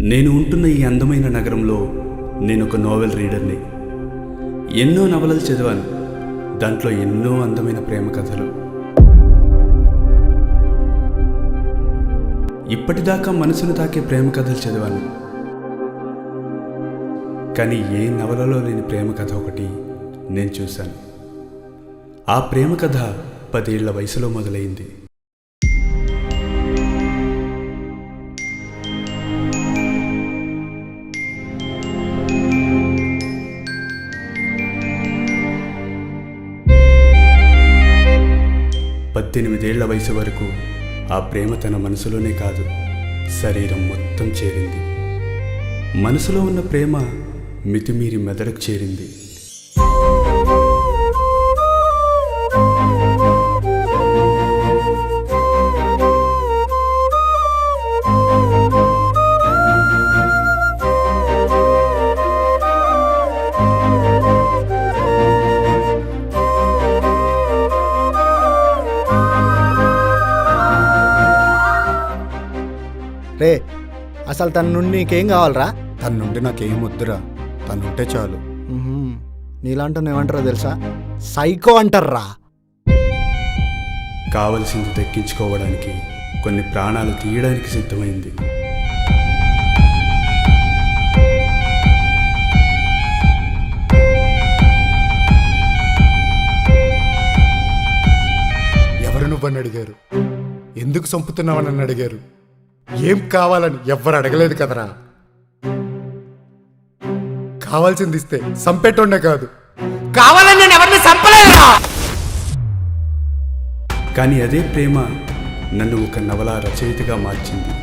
నేను ఉంటున్న ఈ అందమైన నగరంలో నేను ఒక నోవెల్ రీడర్ని. ఎన్నో నవలలు చదివాను. దాంట్లో ఎన్నో అందమైన ప్రేమ కథలు. ఇప్పటిదాకా మనసును తాకే ప్రేమ కథలు చదివాను. కానీ ఏ నవలలో లేని ప్రేమ కథ ఒకటి నేను చూశాను. ఆ ప్రేమ కథ 10 ఏళ్ల వయసులో మొదలైంది. పద్దెనిమిదేళ్ల వయసు వరకు ఆ ప్రేమ తన మనసులోనే కాదు, శరీరం మొత్తం చేరింది. మనసులో ఉన్న ప్రేమ మితిమీరి మెదడుకు చేరింది. రే, అసలు తన నుండి నీకేం కావాలరా? తన నుండి నాకేం వద్దురా, తనుంటే చాలు. నీలాంటి ఏమంటారో తెలుసా? సైకో అంటారా. కావలసింది దక్కించుకోవడానికి కొన్ని ప్రాణాలు తీయడానికి సిద్ధమైంది. ఎవరు నువ్వని అడిగారు? ఎందుకు చంపుతున్నావని నన్ను అడిగారు. ఏం కావాలని ఎవ్వరు అడగలేదు కదరా. కావాల్సింది ఇస్తే చంపేటోండే కాదు, కావాలని నేను ఎవరిని చంపలేదురా. కానీ అదే ప్రేమ నన్ను ఒక నవల రచయితగా మార్చింది.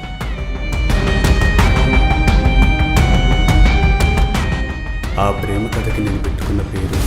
ఆ ప్రేమ కథకి నేను పెట్టుకున్న పేరు